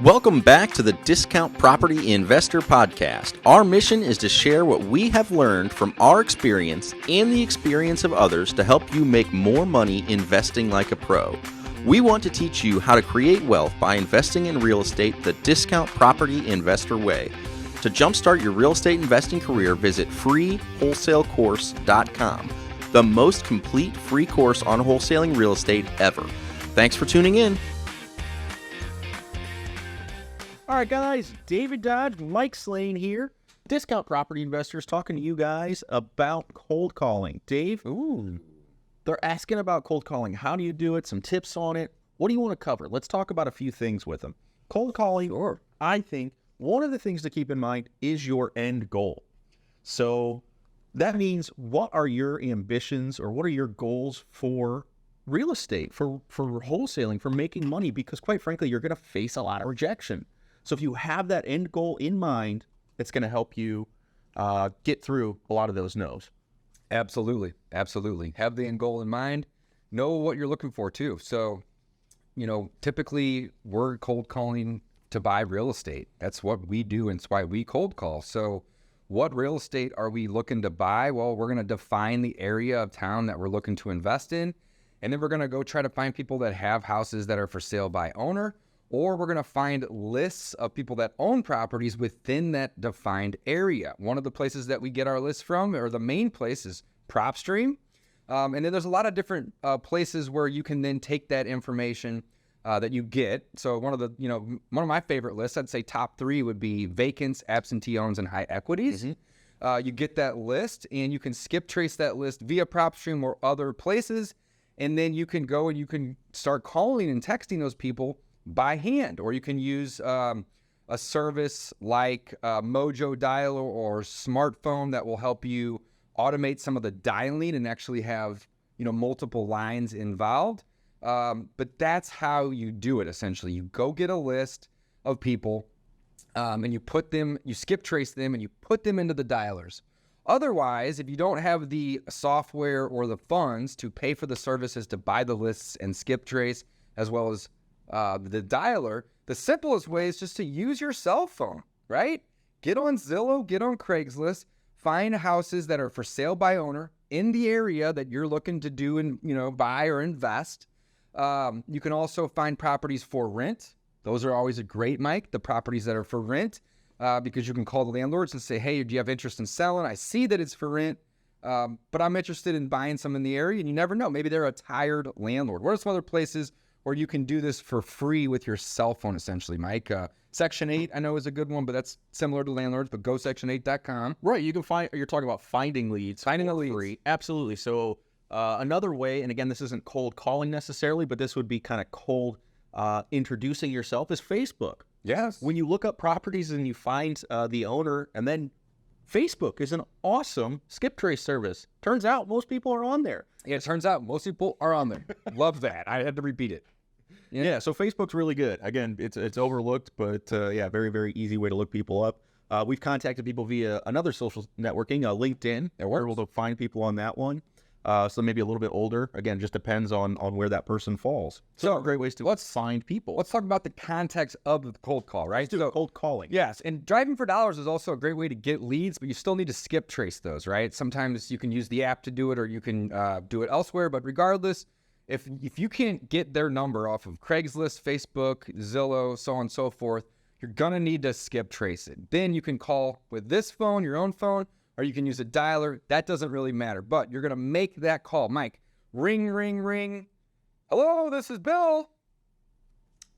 Welcome back to the Discount Property Investor Podcast. Our mission is to share what we have learned from our experience and the experience of others to help you make more money investing like a pro. We want to teach you how to create wealth by investing in real estate the Discount Property Investor way. To jumpstart your real estate investing career, visit freewholesalecourse.com, the most complete free course on wholesaling real estate ever. Thanks for tuning in. All right, guys, David Dodge, Mike Slane here, Discount Property Investors, talking to you guys about cold calling. Dave, they're asking about cold calling. How do you do it? Some tips on it. What do you want to cover? Let's talk about a few things with them. Cold calling, or I think one of the things to keep in mind is your end goal. So that means, what are your ambitions or what are your goals for real estate, for wholesaling, for making money? Because quite frankly, you're going to face a lot of rejection. So if you have that end goal in mind, it's going to help you get through a lot of those no's. Absolutely. Absolutely. Have the end goal in mind. Know what you're looking for too. So, typically we're cold calling to buy real estate. That's what we do, and it's why we cold call. So what real estate are we looking to buy? Well, we're going to define the area of town that we're looking to invest in. And then we're going to go try to find people that have houses that are for sale by owner. Or we're going to find lists of people that own properties within that defined area. One of the places that we get our lists from, or the main place, is PropStream. And then there's a lot of different places where you can then take that information that you get. So one of my favorite lists, I'd say top 3 would be vacants, absentee owns, and high equities. You get that list and you can skip trace that list via PropStream or other places. And then you can go and you can start calling and texting those people by hand, or you can use a service like Mojo Dialer or smartphone that will help you automate some of the dialing and actually have multiple lines involved. But that's how you do it. Essentially, you go get a list of people and you skip trace them and you put them into the dialers. Otherwise, if you don't have the software or the funds to pay for the services to buy the lists and skip trace, as well as the dialer, the simplest way is just to use your cell phone, right? Get on Zillow, get on Craigslist, find houses that are for sale by owner in the area that you're looking to do and buy or invest. You can also find properties for rent. Those are always a great, Mike, the properties that are for rent, because you can call the landlords and say, hey, do you have interest in selling? I see that it's for rent, but I'm interested in buying some in the area. And you never know, maybe they're a tired landlord. What are some other places where you can do this for free with your cell phone, essentially, Mike? Section 8, I know, is a good one, but that's similar to landlords, but go section8.com. Right, you're talking about finding leads. Finding the leads. Free. Absolutely. So another way, and again, this isn't cold calling necessarily, but this would be kind of cold introducing yourself, is Facebook. Yes. When you look up properties and you find the owner, and then Facebook is an awesome skip trace service. Turns out most people are on there. Yeah, it turns out most people are on there. Love that. I had to repeat it. Yeah, so Facebook's really good. Again, it's overlooked, but very, very easy way to look people up. We've contacted people via another social networking, LinkedIn. We're able to find people on that one. So maybe a little bit older. Again, just depends on where that person falls. So great ways to find people. Let's talk about the context of the cold call, right? Let's do cold calling. Yes, and driving for dollars is also a great way to get leads, but you still need to skip trace those, right? Sometimes you can use the app to do it, or you can do it elsewhere. But regardless, if you can't get their number off of Craigslist, Facebook, Zillow, so on and so forth, you're gonna need to skip trace it. Then you can call with this phone, your own phone, or you can use a dialer. That doesn't really matter, but you're going to make that call. Mike, ring, ring, ring. Hello, this is Bill.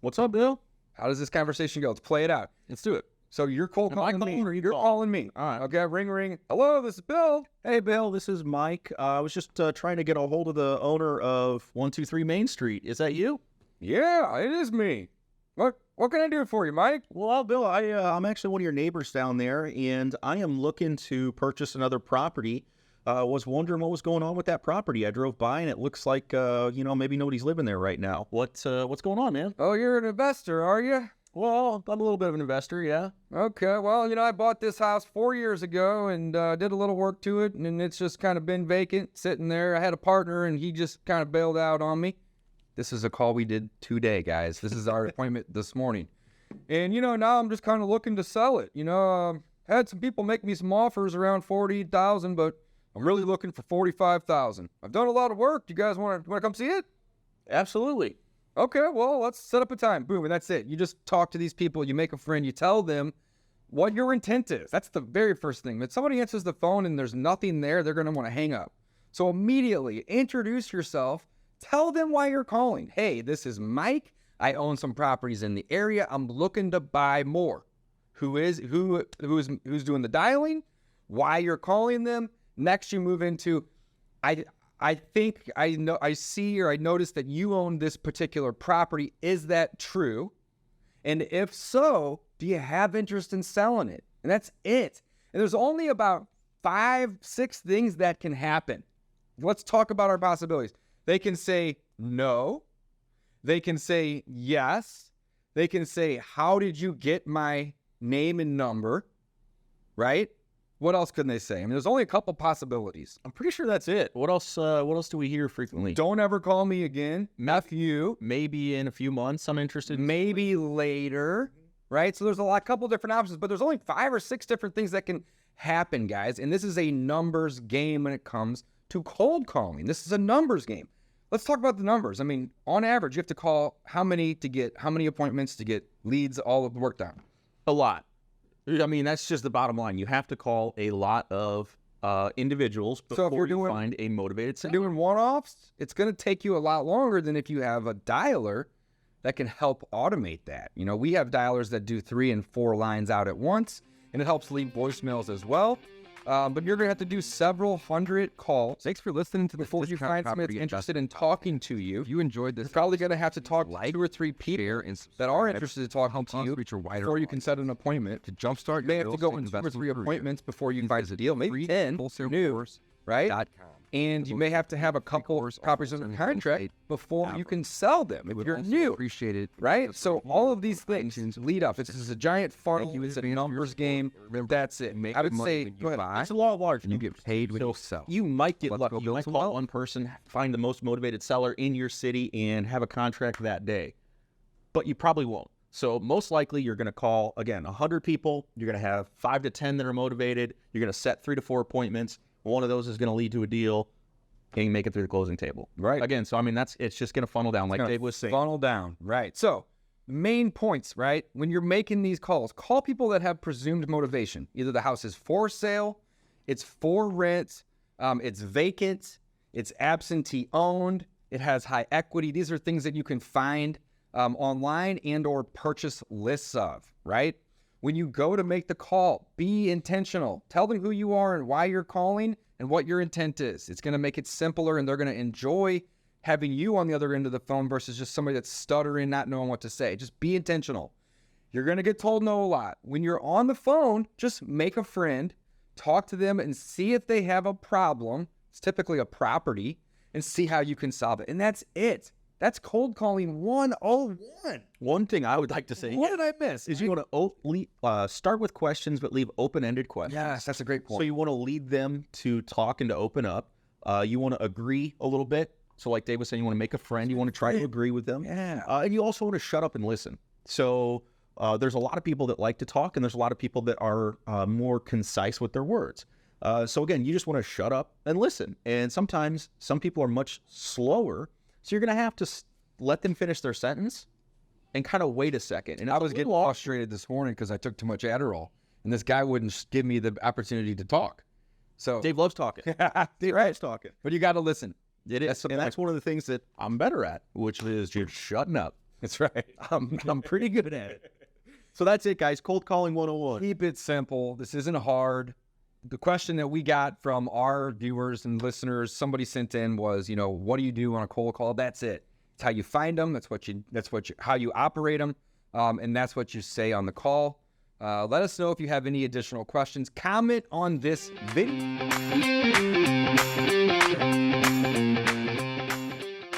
What's up, Bill? How does this conversation go? Let's play it out. Let's do it. So you're calling me, or you're calling me. All right. Okay, ring, ring. Hello, this is Bill. Hey, Bill, this is Mike. I was just trying to get a hold of the owner of 123 Main Street. Is that you? Yeah, it is me. What can I do for you, Mike? Well, Bill, I'm actually one of your neighbors down there, and I am looking to purchase another property. Was wondering what was going on with that property. I drove by, and it looks like, maybe nobody's living there right now. What's going on, man? Oh, you're an investor, are you? Well, I'm a little bit of an investor, yeah. Okay, well, I bought this house 4 years ago and did a little work to it, and it's just kind of been vacant, sitting there. I had a partner, and he just kind of bailed out on me. This is a call we did today, guys. This is our appointment this morning. And, now I'm just kind of looking to sell it. Had some people make me some offers around $40,000, but I'm really looking for $45,000. I've done a lot of work. Do you guys want to come see it? Absolutely. Okay, well, let's set up a time. Boom, and that's it. You just talk to these people. You make a friend. You tell them what your intent is. That's the very first thing. If somebody answers the phone and there's nothing there, they're going to want to hang up. So immediately introduce yourself. Tell them why you're calling. Hey, this is Mike. I own some properties in the area. I'm looking to buy more. Who's doing the dialing? Why you're calling them? Next, you move into, I think I noticed that you own this particular property. Is that true? And if so, do you have interest in selling it? And that's it. And there's only about 5-6 things that can happen. Let's talk about our possibilities. They can say no. They can say yes. They can say, how did you get my name and number? Right? What else can they say? I mean, there's only a couple possibilities. I'm pretty sure that's it. What else do we hear frequently? Don't ever call me again. F you. Maybe in a few months I'm interested. Maybe later. Right? So there's a couple different options, but there's only 5 or 6 different things that can happen, guys. And this is a numbers game when it comes to cold calling. This is a numbers game. Let's talk about the numbers. I mean, on average, you have to call how many appointments to get leads, all of the work done? A lot. I mean, that's just the bottom line. You have to call a lot of individuals before you find a motivated seller. If you're doing one-offs, it's going to take you a lot longer than if you have a dialer that can help automate that. We have dialers that do 3 and 4 lines out at once, and it helps leave voicemails as well. But you're going to have to do several hundred calls. Thanks for listening to the before you find somebody that's interested in talking to you. If you enjoyed this, you're probably going to have to talk to 2 or 3 people that are interested in talking to you before you can set an appointment. To jumpstart, you may have to go in 2 or 3 appointments before you find a deal. Maybe 10 new, right? And you may have to have a couple properties under contract before you can sell them if you're new. Appreciate it, right? So all of these things lead up. This is a giant funnel. It's a numbers game. That's it. I would say, go ahead. It's a lot large. And you get paid when you sell. You might get lucky. You might call one person, find the most motivated seller in your city, and have a contract that day. But you probably won't. So most likely you're going to call, again, 100 people. You're going to have 5 to 10 that are motivated. You're going to set 3 to 4 appointments. One of those is going to lead to a deal, and you make it through the closing table. Right. Again, so I mean, it's just going to funnel down, like Dave was saying. Funnel down. Right. So main points, right? When you're making these calls, call people that have presumed motivation. Either the house is for sale, it's for rent, it's vacant, it's absentee owned, it has high equity. These are things that you can find online and or purchase lists of, right? When you go to make the call, be intentional. Tell them who you are and why you're calling and what your intent is. It's going to make it simpler, and they're going to enjoy having you on the other end of the phone versus just somebody that's stuttering, not knowing what to say. Just be intentional. You're going to get told no a lot. When you're on the phone, just make a friend, talk to them, and see if they have a problem. It's typically a property, and see how you can solve it. And that's it. That's cold calling 101. One thing I would like to say, what did I miss? Is you want to start with questions, but leave open-ended questions. Yes, that's a great point. So you want to lead them to talk and to open up. You want to agree a little bit. So like Dave was saying, you want to make a friend. You want to try to agree with them. Yeah. And you also want to shut up and listen. So there's a lot of people that like to talk, and there's a lot of people that are more concise with their words. So again, you just want to shut up and listen. And sometimes some people are much slower. So you're going to have to let them finish their sentence and kind of wait a second. And I was getting frustrated this morning because I took too much Adderall, and this guy wouldn't give me the opportunity to talk. So Dave loves talking. Dave loves talking. But you got to listen. It is. That's one of the things that I'm better at, which is just shutting up. That's right. I'm pretty good at it. So that's it, guys. Cold calling 101. Keep it simple. This isn't hard. The question that we got from our viewers and listeners, somebody sent in was, what do you do on a cold call? That's it. It's how you find them. How you operate them. And that's what you say on the call. Let us know if you have any additional questions. Comment on this video.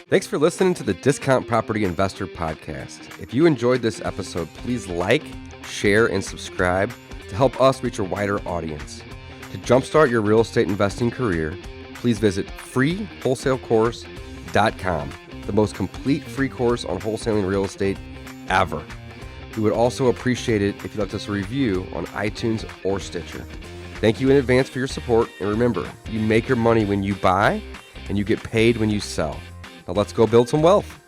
Thanks for listening to the Discount Property Investor Podcast. If you enjoyed this episode, please like, share, and subscribe to help us reach a wider audience. To jumpstart your real estate investing career, please visit freewholesalecourse.com, the most complete free course on wholesaling real estate ever. We would also appreciate it if you left us a review on iTunes or Stitcher. Thank you in advance for your support, and remember, you make your money when you buy, and you get paid when you sell. Now let's go build some wealth.